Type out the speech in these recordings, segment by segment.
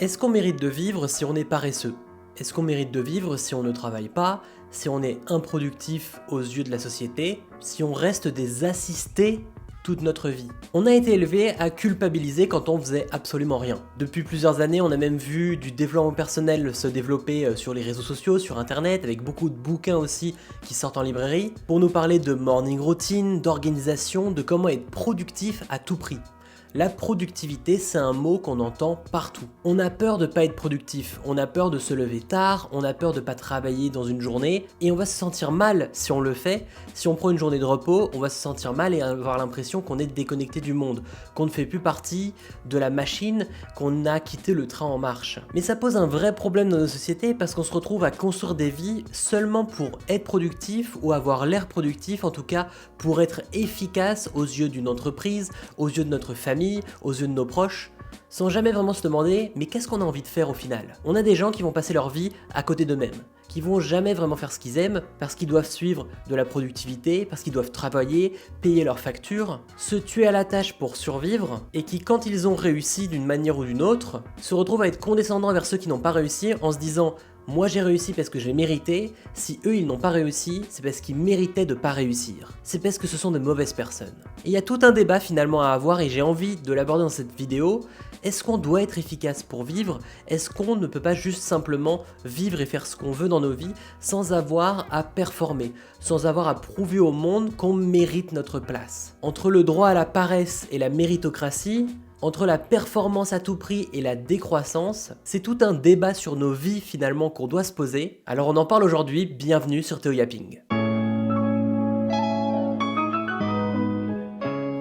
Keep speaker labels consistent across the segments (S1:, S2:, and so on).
S1: Est-ce qu'on mérite de vivre si on est paresseux? Est-ce qu'on mérite de vivre si on ne travaille pas, si on est improductif aux yeux de la société, si on reste des assistés toute notre vie? On a été élevé à culpabiliser quand on faisait absolument rien. Depuis plusieurs années, on a même vu du développement personnel se développer sur les réseaux sociaux, sur internet, avec beaucoup de bouquins aussi qui sortent en librairie, pour nous parler de morning routine, d'organisation, de comment être productif à tout prix. La productivité, c'est un mot qu'on entend partout. On a peur de pas être productif, on a peur de se lever tard, on a peur de pas travailler dans une journée, et on va se sentir mal si on le fait. Si on prend une journée de repos, on va se sentir mal et avoir l'impression qu'on est déconnecté du monde, qu'on ne fait plus partie de la machine, qu'on a quitté le train en marche. Mais ça pose un vrai problème dans nos sociétés parce qu'on se retrouve à construire des vies seulement pour être productif ou avoir l'air productif, en tout cas pour être efficace aux yeux d'une entreprise, aux yeux de notre famille, aux yeux de nos proches, sans jamais vraiment se demander mais qu'est-ce qu'on a envie de faire au final. On a des gens qui vont passer leur vie à côté d'eux-mêmes, qui vont jamais vraiment faire ce qu'ils aiment parce qu'ils doivent suivre de la productivité, parce qu'ils doivent travailler, payer leurs factures, se tuer à la tâche pour survivre, et qui quand ils ont réussi d'une manière ou d'une autre, se retrouvent à être condescendants vers ceux qui n'ont pas réussi en se disant moi j'ai réussi parce que j'ai mérité, si eux ils n'ont pas réussi, c'est parce qu'ils méritaient de pas réussir. C'est parce que ce sont de mauvaises personnes. Et il y a tout un débat finalement à avoir et j'ai envie de l'aborder dans cette vidéo. Est-ce qu'on doit être efficace pour vivre? Est-ce qu'on ne peut pas juste simplement vivre et faire ce qu'on veut dans nos vies sans avoir à performer, sans avoir à prouver au monde qu'on mérite notre place? Entre le droit à la paresse et la méritocratie, entre la performance à tout prix et la décroissance, c'est tout un débat sur nos vies finalement qu'on doit se poser. Alors on en parle aujourd'hui, bienvenue sur Théo Yapping.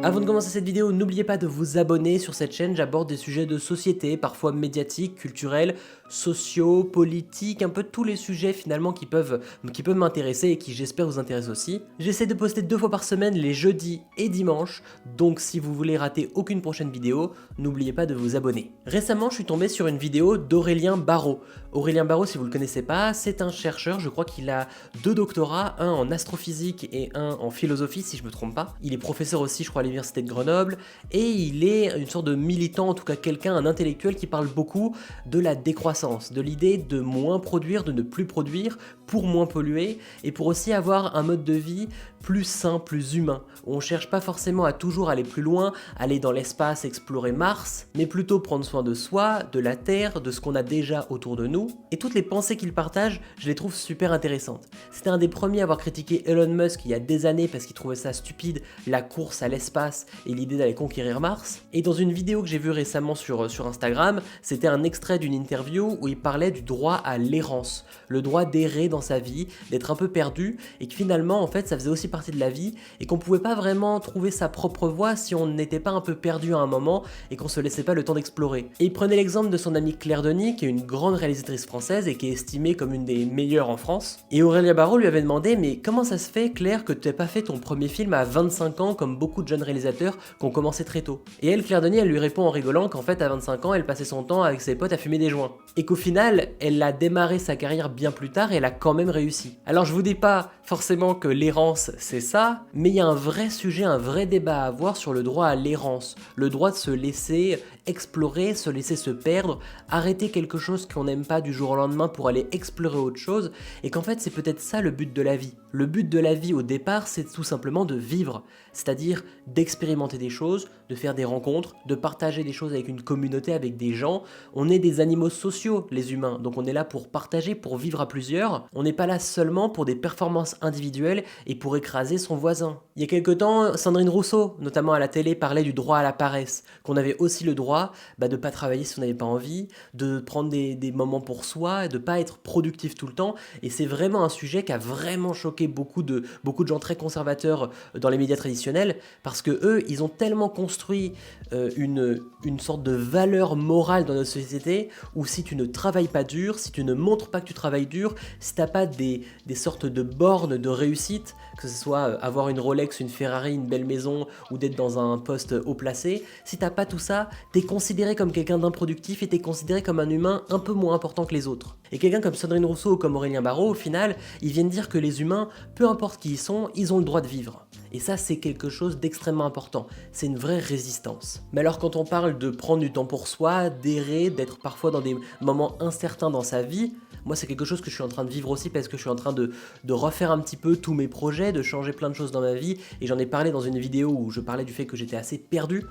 S1: Avant de commencer cette vidéo, n'oubliez pas de vous abonner sur cette chaîne, j'aborde des sujets de société, parfois médiatiques, culturels, sociaux, politiques, un peu tous les sujets finalement qui peuvent m'intéresser et qui j'espère vous intéressent aussi. J'essaie de poster 2 fois par semaine, les jeudis et dimanches, donc si vous voulez rater aucune prochaine vidéo, n'oubliez pas de vous abonner. Récemment, je suis tombé sur une vidéo d'Aurélien Barraud. Aurélien Barraud, si vous le connaissez pas, c'est un chercheur, je crois qu'il a 2 doctorats, un en astrophysique et un en philosophie si je me trompe pas. Il est professeur aussi, je crois, à l'université de Grenoble, et il est une sorte de militant, en tout cas quelqu'un, un intellectuel qui parle beaucoup de la décroissance, de l'idée de moins produire, de ne plus produire pour moins polluer, et pour aussi avoir un mode de vie plus sain, plus humain, où on cherche pas forcément à toujours aller plus loin, aller dans l'espace, explorer Mars, mais plutôt prendre soin de soi, de la Terre, de ce qu'on a déjà autour de nous, et toutes les pensées qu'il partage, je les trouve super intéressantes. C'était un des premiers à avoir critiqué Elon Musk il y a des années parce qu'il trouvait ça stupide, la course à l'espace et l'idée d'aller conquérir Mars, et dans une vidéo que j'ai vue récemment sur Instagram, c'était un extrait d'une interview où il parlait du droit à l'errance, le droit d'errer dans sa vie, d'être un peu perdu, et que finalement en fait ça faisait aussi partie de la vie, et qu'on pouvait pas vraiment trouver sa propre voie si on n'était pas un peu perdu à un moment, et qu'on se laissait pas le temps d'explorer. Et il prenait l'exemple de son amie Claire Denis, qui est une grande réalisatrice française et qui est estimée comme une des meilleures en France, et Aurélien Barraud lui avait demandé mais comment ça se fait Claire que tu n'aies pas fait ton premier film à 25 ans comme beaucoup de jeunes réalisateurs qui ont commencé très tôt? Et elle, Claire Denis, elle lui répond en rigolant qu'en fait à 25 ans elle passait son temps avec ses potes à fumer des joints, et qu'au final elle a démarré sa carrière bien plus tard et elle a quand même réussi. Alors je vous dis pas forcément que l'errance c'est ça, mais il y a un vrai sujet, un vrai débat à avoir sur le droit à l'errance, le droit de se laisser explorer, se laisser se perdre, arrêter quelque chose qu'on n'aime pas du jour au lendemain pour aller explorer autre chose, et qu'en fait c'est peut-être ça le but de la vie. Le but de la vie au départ c'est tout simplement de vivre, c'est-à-dire d'expérimenter des choses, de faire des rencontres, de partager des choses avec une communauté, avec des gens. On est des animaux sociaux les humains, donc on est là pour partager, pour vivre à plusieurs, on n'est pas là seulement pour des performances individuelles et pour écraser son voisin. Il y a quelque temps, Sandrine Rousseau, notamment à la télé, parlait du droit à la paresse, qu'on avait aussi le droit de ne pas travailler si on n'avait pas envie, de prendre des moments pour soi, de ne pas être productif tout le temps, et c'est vraiment un sujet qui a vraiment choqué beaucoup de gens très conservateurs dans les médias traditionnels, parce que eux, ils ont tellement construit une sorte de valeur morale dans notre société, où si tu ne travailles pas dur, si tu ne montres pas que tu travailles dur, si tu n'as pas des sortes de bornes de réussite, que ce soit avoir une Rolex, une Ferrari, une belle maison, ou d'être dans un poste haut placé, si t'as pas tout ça, t'es considéré comme quelqu'un d'improductif et t'es considéré comme un humain un peu moins important que les autres. Et quelqu'un comme Sandrine Rousseau ou comme Aurélien Barraud, au final, ils viennent dire que les humains, peu importe qui ils sont, ils ont le droit de vivre. Et ça, c'est quelque chose d'extrêmement important. C'est une vraie résistance. Mais alors quand on parle de prendre du temps pour soi, d'errer, d'être parfois dans des moments incertains dans sa vie, moi c'est quelque chose que je suis en train de vivre aussi parce que je suis en train de refaire un petit peu tous mes projets, de changer plein de choses dans ma vie. Et j'en ai parlé dans une vidéo où je parlais du fait que j'étais assez perdu.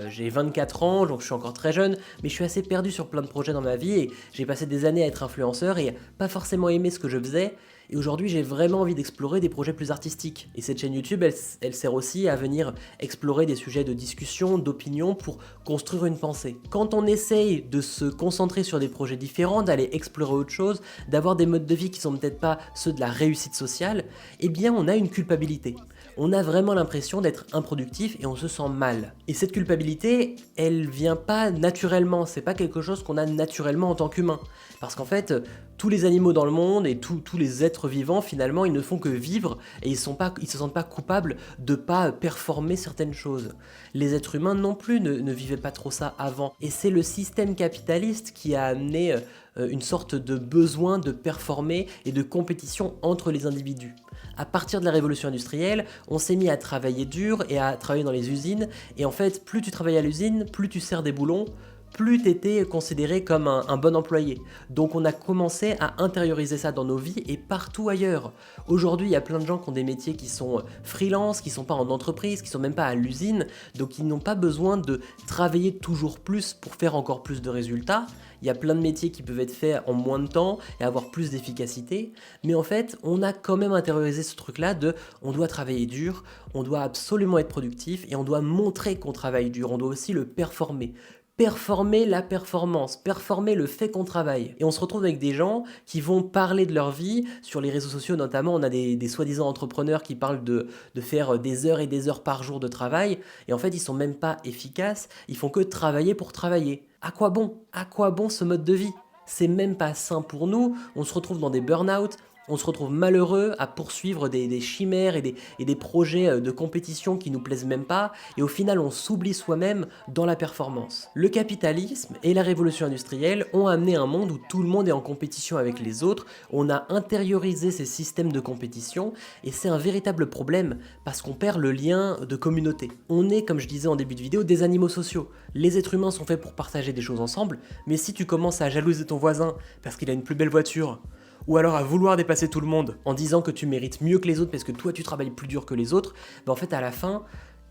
S1: J'ai 24 ans, donc je suis encore très jeune, mais je suis assez perdu sur plein de projets dans ma vie et j'ai passé des années à être influenceur et pas forcément aimer ce que je faisais. Et aujourd'hui, j'ai vraiment envie d'explorer des projets plus artistiques. Et cette chaîne YouTube, elle sert aussi à venir explorer des sujets de discussion, d'opinion pour construire une pensée. Quand on essaye de se concentrer sur des projets différents, d'aller explorer autre chose, d'avoir des modes de vie qui sont peut-être pas ceux de la réussite sociale, eh bien on a une culpabilité. On a vraiment l'impression d'être improductif et on se sent mal. Et cette culpabilité, elle vient pas naturellement, c'est pas quelque chose qu'on a naturellement en tant qu'humain. Parce qu'en fait, tous les animaux dans le monde et tous les êtres vivants, finalement, ils ne font que vivre et ils se sentent pas coupables de pas performer certaines choses. Les êtres humains non plus ne vivaient pas trop ça avant. Et c'est le système capitaliste qui a amené une sorte de besoin de performer et de compétition entre les individus. À partir de la révolution industrielle, on s'est mis à travailler dur et à travailler dans les usines. Et en fait, plus tu travailles à l'usine, plus tu serres des boulons, plus tu étais considéré comme un bon employé. Donc on a commencé à intérioriser ça dans nos vies et partout ailleurs. Aujourd'hui, il y a plein de gens qui ont des métiers qui sont freelance, qui sont pas en entreprise, qui sont même pas à l'usine, donc ils n'ont pas besoin de travailler toujours plus pour faire encore plus de résultats. Il y a plein de métiers qui peuvent être faits en moins de temps et avoir plus d'efficacité. Mais en fait, on a quand même intériorisé ce truc-là de on doit travailler dur, on doit absolument être productif et on doit montrer qu'on travaille dur, on doit aussi le performer. Performer la performance, performer le fait qu'on travaille. Et on se retrouve avec des gens qui vont parler de leur vie, sur les réseaux sociaux notamment, on a des soi-disant entrepreneurs qui parlent de faire des heures et des heures par jour de travail, et en fait ils sont même pas efficaces, ils font que travailler pour travailler. À quoi bon? À quoi bon ce mode de vie? C'est même pas sain pour nous, on se retrouve dans des burn-out, on se retrouve malheureux à poursuivre des chimères et des projets de compétition qui nous plaisent même pas, et au final on s'oublie soi-même dans la performance. Le capitalisme et la révolution industrielle ont amené un monde où tout le monde est en compétition avec les autres, on a intériorisé ces systèmes de compétition, et c'est un véritable problème, parce qu'on perd le lien de communauté. On est, comme je disais en début de vidéo, des animaux sociaux. Les êtres humains sont faits pour partager des choses ensemble, mais si tu commences à jalouser ton voisin parce qu'il a une plus belle voiture, ou alors à vouloir dépasser tout le monde en disant que tu mérites mieux que les autres parce que toi tu travailles plus dur que les autres, en fait à la fin,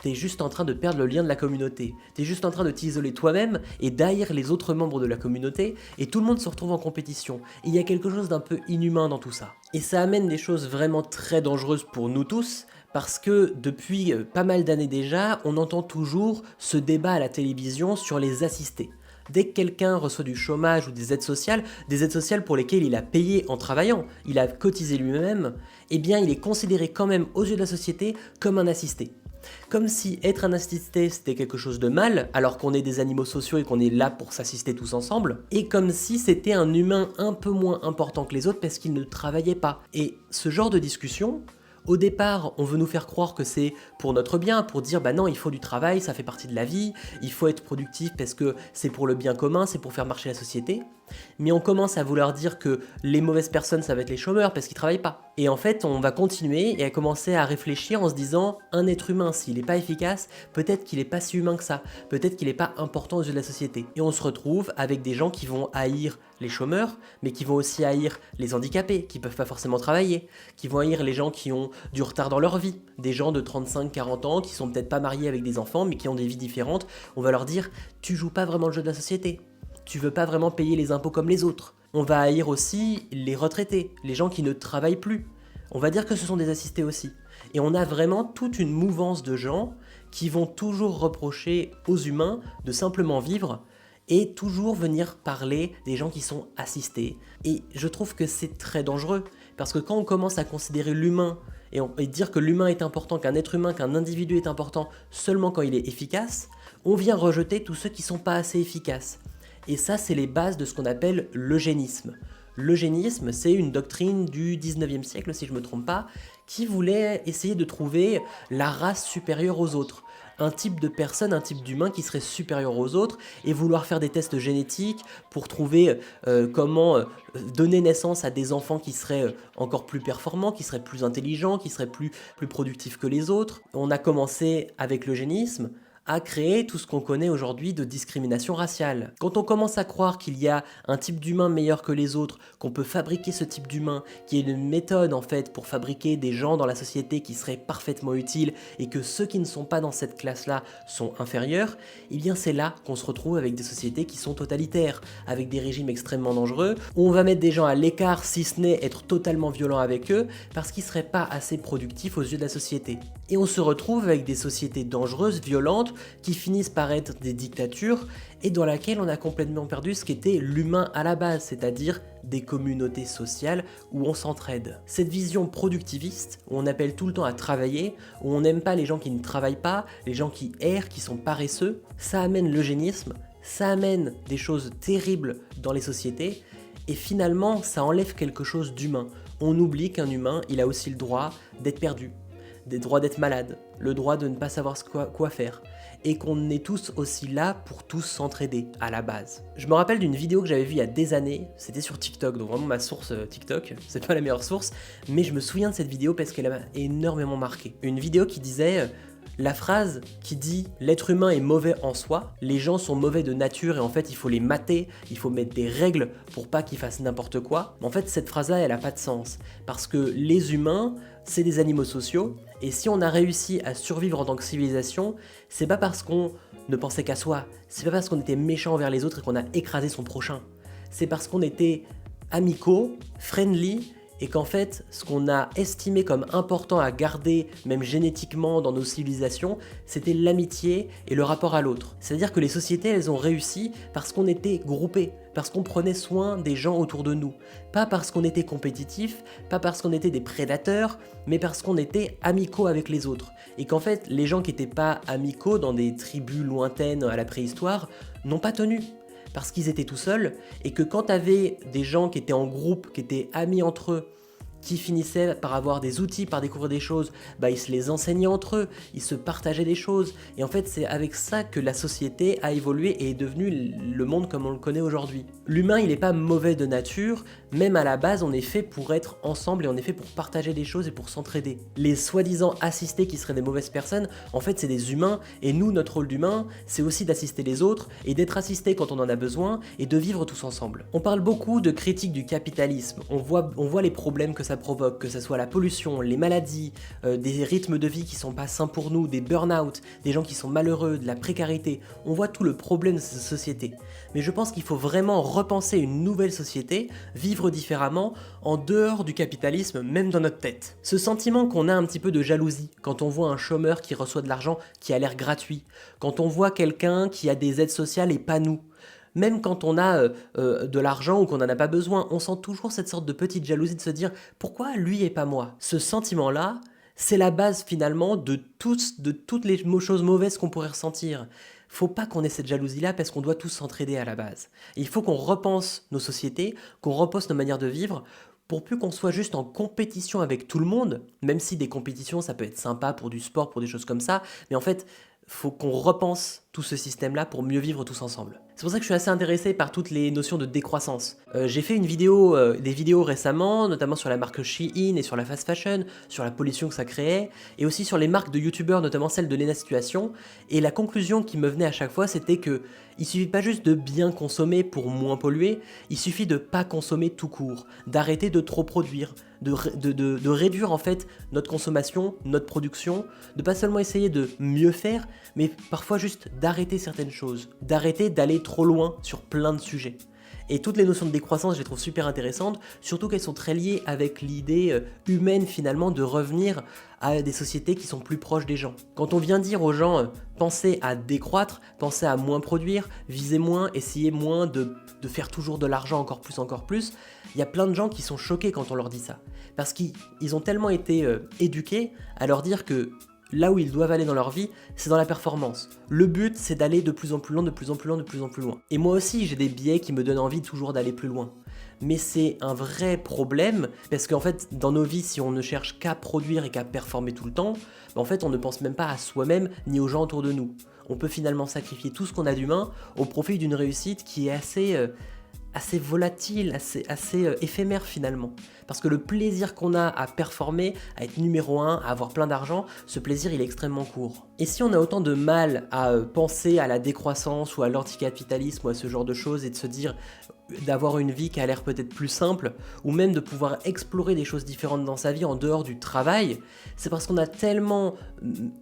S1: t'es juste en train de perdre le lien de la communauté. T'es juste en train de t'isoler toi-même et d'haïr les autres membres de la communauté, et tout le monde se retrouve en compétition. Et il y a quelque chose d'un peu inhumain dans tout ça. Et ça amène des choses vraiment très dangereuses pour nous tous, parce que depuis pas mal d'années déjà, on entend toujours ce débat à la télévision sur les assistés. Dès que quelqu'un reçoit du chômage ou des aides sociales pour lesquelles il a payé en travaillant, il a cotisé lui-même, eh bien il est considéré quand même aux yeux de la société comme un assisté. Comme si être un assisté c'était quelque chose de mal, alors qu'on est des animaux sociaux et qu'on est là pour s'assister tous ensemble, et comme si c'était un humain un peu moins important que les autres parce qu'il ne travaillait pas. Et ce genre de discussion, au départ, on veut nous faire croire que c'est pour notre bien, pour dire bah non, il faut du travail, ça fait partie de la vie, il faut être productif parce que c'est pour le bien commun, c'est pour faire marcher la société. Mais on commence à vouloir dire que les mauvaises personnes, ça va être les chômeurs parce qu'ils travaillent pas. Et en fait, on va continuer et à commencer à réfléchir en se disant un être humain, s'il n'est pas efficace, peut-être qu'il n'est pas si humain que ça, peut-être qu'il n'est pas important aux yeux de la société. Et on se retrouve avec des gens qui vont haïr les chômeurs, mais qui vont aussi haïr les handicapés, qui peuvent pas forcément travailler, qui vont haïr les gens qui ont du retard dans leur vie, des gens de 35-40 ans qui sont peut-être pas mariés avec des enfants, mais qui ont des vies différentes. On va leur dire, tu joues pas vraiment le jeu de la société. Tu veux pas vraiment payer les impôts comme les autres. On va haïr aussi les retraités, les gens qui ne travaillent plus. On va dire que ce sont des assistés aussi. Et on a vraiment toute une mouvance de gens qui vont toujours reprocher aux humains de simplement vivre et toujours venir parler des gens qui sont assistés. Et je trouve que c'est très dangereux, parce que quand on commence à considérer l'humain et dire que l'humain est important, qu'un être humain, qu'un individu est important seulement quand il est efficace, on vient rejeter tous ceux qui sont pas assez efficaces. Et ça, c'est les bases de ce qu'on appelle l'eugénisme. L'eugénisme, c'est une doctrine du 19e siècle, si je ne me trompe pas, qui voulait essayer de trouver la race supérieure aux autres. un type de personne, un type d'humain qui serait supérieur aux autres et vouloir faire des tests génétiques pour trouver comment donner naissance à des enfants qui seraient encore plus performants, qui seraient plus intelligents, qui seraient plus productifs que les autres. On a commencé avec l'eugénisme à créer tout ce qu'on connaît aujourd'hui de discrimination raciale. Quand on commence à croire qu'il y a un type d'humain meilleur que les autres, qu'on peut fabriquer ce type d'humain, qui est une méthode en fait pour fabriquer des gens dans la société qui seraient parfaitement utiles et que ceux qui ne sont pas dans cette classe-là sont inférieurs, eh bien c'est là qu'on se retrouve avec des sociétés qui sont totalitaires, avec des régimes extrêmement dangereux, où on va mettre des gens à l'écart si ce n'est être totalement violent avec eux, parce qu'ils ne seraient pas assez productifs aux yeux de la société. Et on se retrouve avec des sociétés dangereuses, violentes, qui finissent par être des dictatures et dans laquelle on a complètement perdu ce qu'était l'humain à la base, c'est-à-dire des communautés sociales où on s'entraide. Cette vision productiviste, où on appelle tout le temps à travailler, où on n'aime pas les gens qui ne travaillent pas, les gens qui errent, qui sont paresseux, ça amène l'eugénisme, ça amène des choses terribles dans les sociétés et finalement ça enlève quelque chose d'humain. On oublie qu'un humain, il a aussi le droit d'être perdu, le droit d'être malade, le droit de ne pas savoir quoi faire, et qu'on est tous aussi là pour tous s'entraider à la base. Je me rappelle d'une vidéo que j'avais vue il y a des années, c'était sur TikTok, donc vraiment ma source TikTok, c'est pas la meilleure source, mais je me souviens de cette vidéo parce qu'elle m'a énormément marqué. Une vidéo qui disait... La phrase qui dit « l'être humain est mauvais en soi, les gens sont mauvais de nature et en fait il faut les mater, il faut mettre des règles pour pas qu'ils fassent n'importe quoi », en fait cette phrase-là elle a pas de sens. Parce que les humains, c'est des animaux sociaux et si on a réussi à survivre en tant que civilisation, c'est pas parce qu'on ne pensait qu'à soi, c'est pas parce qu'on était méchant envers les autres et qu'on a écrasé son prochain. C'est parce qu'on était amicaux, friendly, et qu'en fait, ce qu'on a estimé comme important à garder, même génétiquement dans nos civilisations, c'était l'amitié et le rapport à l'autre. C'est-à-dire que les sociétés, elles ont réussi parce qu'on était groupés, parce qu'on prenait soin des gens autour de nous. Pas parce qu'on était compétitifs, pas parce qu'on était des prédateurs, mais parce qu'on était amicaux avec les autres. Et qu'en fait, les gens qui n'étaient pas amicaux dans des tribus lointaines à la préhistoire n'ont pas tenu. Parce qu'ils étaient tout seuls, et que quand tu avais des gens qui étaient en groupe, qui étaient amis entre eux, qui finissaient par avoir des outils, par découvrir des choses, bah ils se les enseignaient entre eux, ils se partageaient des choses, et en fait c'est avec ça que la société a évolué et est devenu le monde comme on le connaît aujourd'hui. L'humain il n'est pas mauvais de nature, même à la base on est fait pour être ensemble et on est fait pour partager des choses et pour s'entraider. Les soi-disant assistés qui seraient des mauvaises personnes, en fait c'est des humains, et nous notre rôle d'humain c'est aussi d'assister les autres, et d'être assisté quand on en a besoin, et de vivre tous ensemble. On parle beaucoup de critique du capitalisme, on voit les problèmes que ça provoque, que ce soit la pollution, les maladies, des rythmes de vie qui sont pas sains pour nous, des burn-out, des gens qui sont malheureux, de la précarité. On voit tout le problème de cette société. Mais je pense qu'il faut vraiment repenser une nouvelle société, vivre différemment, en dehors du capitalisme, même dans notre tête. Ce sentiment qu'on a un petit peu de jalousie, quand on voit un chômeur qui reçoit de l'argent qui a l'air gratuit, quand on voit quelqu'un qui a des aides sociales et pas nous. Même quand on a de l'argent ou qu'on n'en a pas besoin, on sent toujours cette sorte de petite jalousie de se dire « pourquoi lui et pas moi ?» Ce sentiment-là, c'est la base finalement de toutes les choses mauvaises qu'on pourrait ressentir. Faut pas qu'on ait cette jalousie-là parce qu'on doit tous s'entraider à la base. Et il faut qu'on repense nos sociétés, qu'on repense nos manières de vivre, pour plus qu'on soit juste en compétition avec tout le monde, même si des compétitions ça peut être sympa pour du sport, pour des choses comme ça, mais en fait, faut qu'on repense tout ce système-là pour mieux vivre tous ensemble. C'est pour ça que je suis assez intéressé par toutes les notions de décroissance. J'ai fait des vidéos récemment, notamment sur la marque Shein et sur la fast fashion, sur la pollution que ça créait, et aussi sur les marques de youtubeurs, notamment celle de Lena Situation. Et la conclusion qui me venait à chaque fois, c'était que il suffit pas juste de bien consommer pour moins polluer, il suffit de pas consommer tout court, d'arrêter de trop produire, de réduire en fait notre consommation, notre production, de pas seulement essayer de mieux faire, mais parfois juste d'arrêter certaines choses, d'arrêter d'aller trop loin sur plein de sujets. Et toutes les notions de décroissance, je les trouve super intéressantes, surtout qu'elles sont très liées avec l'idée humaine finalement de revenir à des sociétés qui sont plus proches des gens. Quand on vient dire aux gens pensez à décroître, pensez à moins produire, visez moins, essayez moins de faire toujours de l'argent encore plus, il y a plein de gens qui sont choqués quand on leur dit ça. Parce qu'ils ont tellement été éduqués à leur dire que là où ils doivent aller dans leur vie, c'est dans la performance. Le but, c'est d'aller de plus en plus loin, de plus en plus loin, de plus en plus loin. Et moi aussi, j'ai des biais qui me donnent envie toujours d'aller plus loin. Mais c'est un vrai problème, parce qu'en fait, dans nos vies, si on ne cherche qu'à produire et qu'à performer tout le temps, en fait, on ne pense même pas à soi-même ni aux gens autour de nous. On peut finalement sacrifier tout ce qu'on a d'humain au profit d'une réussite qui est assez volatile, assez éphémère finalement. Parce que le plaisir qu'on a à performer, à être numéro 1, à avoir plein d'argent, ce plaisir il est extrêmement court. Et si on a autant de mal à penser à la décroissance ou à l'anticapitalisme ou à ce genre de choses et de se dire d'avoir une vie qui a l'air peut-être plus simple, ou même de pouvoir explorer des choses différentes dans sa vie en dehors du travail, c'est parce qu'on a tellement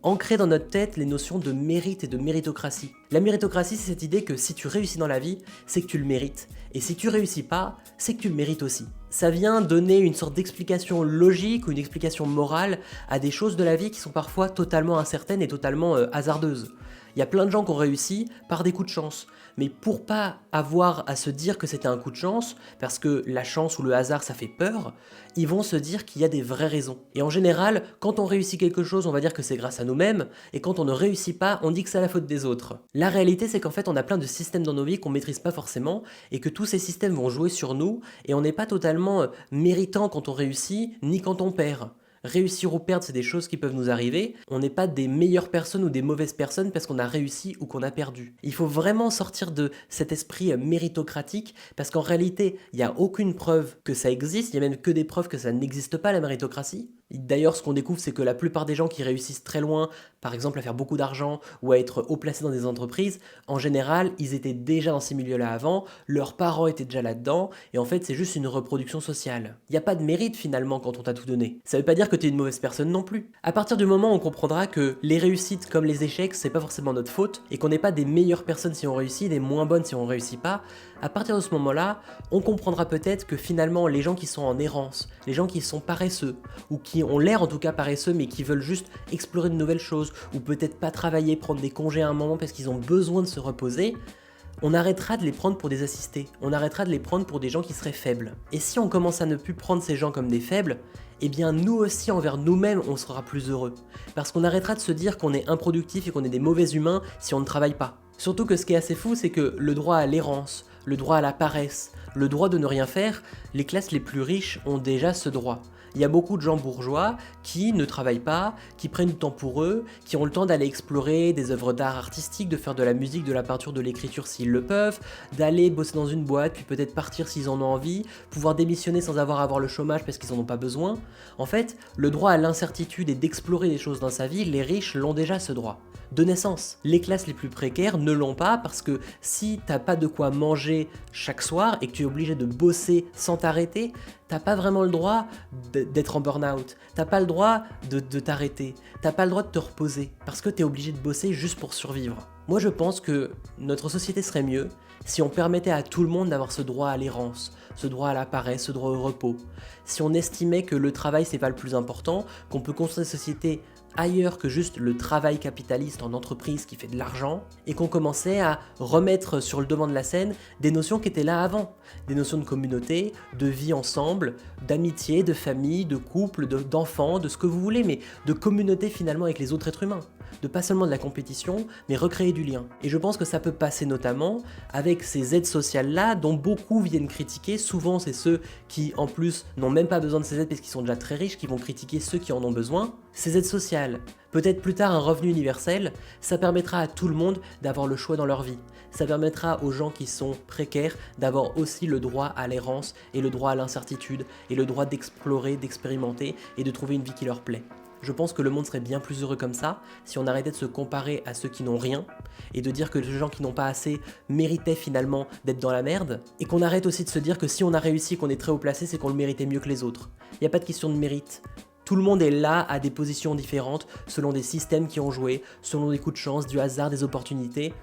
S1: ancré dans notre tête les notions de mérite et de méritocratie. La méritocratie, c'est cette idée que si tu réussis dans la vie, c'est que tu le mérites. Et si tu réussis pas, c'est que tu le mérites aussi. Ça vient donner une sorte d'explication logique ou une explication morale à des choses de la vie qui sont parfois totalement incertaines et totalement hasardeuses. Il y a plein de gens qui ont réussi par des coups de chance. Mais pour pas avoir à se dire que c'était un coup de chance, parce que la chance ou le hasard ça fait peur, ils vont se dire qu'il y a des vraies raisons. Et en général, quand on réussit quelque chose, on va dire que c'est grâce à nous-mêmes, et quand on ne réussit pas, on dit que c'est la faute des autres. La réalité c'est qu'en fait on a plein de systèmes dans nos vies qu'on maîtrise pas forcément, et que tous ces systèmes vont jouer sur nous, et on n'est pas totalement méritant quand on réussit, ni quand on perd. Réussir ou perdre, c'est des choses qui peuvent nous arriver. On n'est pas des meilleures personnes ou des mauvaises personnes parce qu'on a réussi ou qu'on a perdu. Il faut vraiment sortir de cet esprit méritocratique parce qu'en réalité, il n'y a aucune preuve que ça existe. Il n'y a même que des preuves que ça n'existe pas, la méritocratie. D'ailleurs, ce qu'on découvre, c'est que la plupart des gens qui réussissent très loin, par exemple à faire beaucoup d'argent ou à être haut placés dans des entreprises, en général, ils étaient déjà dans ces milieux-là avant, leurs parents étaient déjà là-dedans, et en fait, c'est juste une reproduction sociale. Il n'y a pas de mérite finalement quand on t'a tout donné. Ça veut pas dire que t'es une mauvaise personne non plus. À partir du moment où on comprendra que les réussites comme les échecs, c'est pas forcément notre faute, et qu'on n'est pas des meilleures personnes si on réussit, des moins bonnes si on réussit pas, à partir de ce moment-là, on comprendra peut-être que finalement, les gens qui sont en errance, les gens qui sont paresseux, ou qui ont l'air en tout cas paresseux mais qui veulent juste explorer de nouvelles choses ou peut-être pas travailler, prendre des congés à un moment parce qu'ils ont besoin de se reposer, on arrêtera de les prendre pour des assistés, on arrêtera de les prendre pour des gens qui seraient faibles. Et si on commence à ne plus prendre ces gens comme des faibles, eh bien nous aussi envers nous-mêmes on sera plus heureux. Parce qu'on arrêtera de se dire qu'on est improductif et qu'on est des mauvais humains si on ne travaille pas. Surtout que ce qui est assez fou, c'est que le droit à l'errance, le droit à la paresse, le droit de ne rien faire, les classes les plus riches ont déjà ce droit. Il y a beaucoup de gens bourgeois qui ne travaillent pas, qui prennent du temps pour eux, qui ont le temps d'aller explorer des œuvres d'art artistique, de faire de la musique, de la peinture, de l'écriture s'ils le peuvent, d'aller bosser dans une boîte, puis peut-être partir s'ils en ont envie, pouvoir démissionner sans avoir à avoir le chômage parce qu'ils en ont pas besoin. En fait, le droit à l'incertitude et d'explorer des choses dans sa vie, les riches l'ont déjà ce droit. De naissance. Les classes les plus précaires ne l'ont pas parce que si t'as pas de quoi manger chaque soir et que tu es obligé de bosser sans t'arrêter, t'as pas vraiment le droit d'être en burn-out, t'as pas le droit de t'arrêter, t'as pas le droit de te reposer parce que t'es obligé de bosser juste pour survivre. Moi je pense que notre société serait mieux si on permettait à tout le monde d'avoir ce droit à l'errance, ce droit à la paresse, ce droit au repos. Si on estimait que le travail c'est pas le plus important, qu'on peut construire une société ailleurs que juste le travail capitaliste en entreprise qui fait de l'argent, et qu'on commençait à remettre sur le devant de la scène des notions qui étaient là avant, des notions de communauté, de vie ensemble, d'amitié, de famille, de couple, d'enfants, de ce que vous voulez, mais de communauté finalement avec les autres êtres humains. De pas seulement de la compétition, mais recréer du lien. Et je pense que ça peut passer notamment avec ces aides sociales-là dont beaucoup viennent critiquer. Souvent, c'est ceux qui, en plus, n'ont même pas besoin de ces aides parce qu'ils sont déjà très riches, qui vont critiquer ceux qui en ont besoin. Ces aides sociales, peut-être plus tard un revenu universel, ça permettra à tout le monde d'avoir le choix dans leur vie. Ça permettra aux gens qui sont précaires d'avoir aussi le droit à l'errance et le droit à l'incertitude et le droit d'explorer, d'expérimenter et de trouver une vie qui leur plaît. Je pense que le monde serait bien plus heureux comme ça si on arrêtait de se comparer à ceux qui n'ont rien et de dire que les gens qui n'ont pas assez méritaient finalement d'être dans la merde, et qu'on arrête aussi de se dire que si on a réussi et qu'on est très haut placé, c'est qu'on le méritait mieux que les autres. Il n'y a pas de question de mérite. Tout le monde est là à des positions différentes selon des systèmes qui ont joué, selon des coups de chance, du hasard, des opportunités.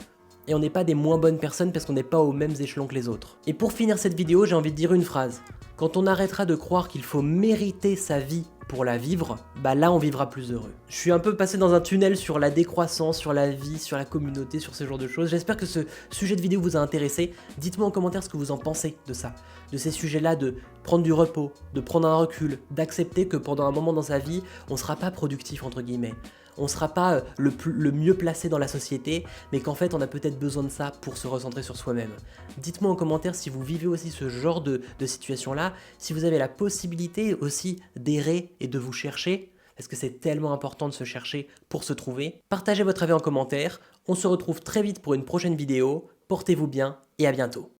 S1: Et on n'est pas des moins bonnes personnes parce qu'on n'est pas aux mêmes échelons que les autres. Et pour finir cette vidéo, j'ai envie de dire une phrase. Quand on arrêtera de croire qu'il faut mériter sa vie pour la vivre, bah là on vivra plus heureux. Je suis un peu passé dans un tunnel sur la décroissance, sur la vie, sur la communauté, sur ce genre de choses. J'espère que ce sujet de vidéo vous a intéressé. Dites-moi en commentaire ce que vous en pensez de ça, de ces sujets-là, de prendre du repos, de prendre un recul, d'accepter que pendant un moment dans sa vie, on sera pas productif entre guillemets. On sera pas le mieux placé dans la société, mais qu'en fait on a peut-être besoin de ça pour se recentrer sur soi-même. Dites-moi en commentaire si vous vivez aussi ce genre de situation-là, si vous avez la possibilité aussi d'errer et de vous chercher, parce que c'est tellement important de se chercher pour se trouver. Partagez votre avis en commentaire, on se retrouve très vite pour une prochaine vidéo, portez-vous bien et à bientôt.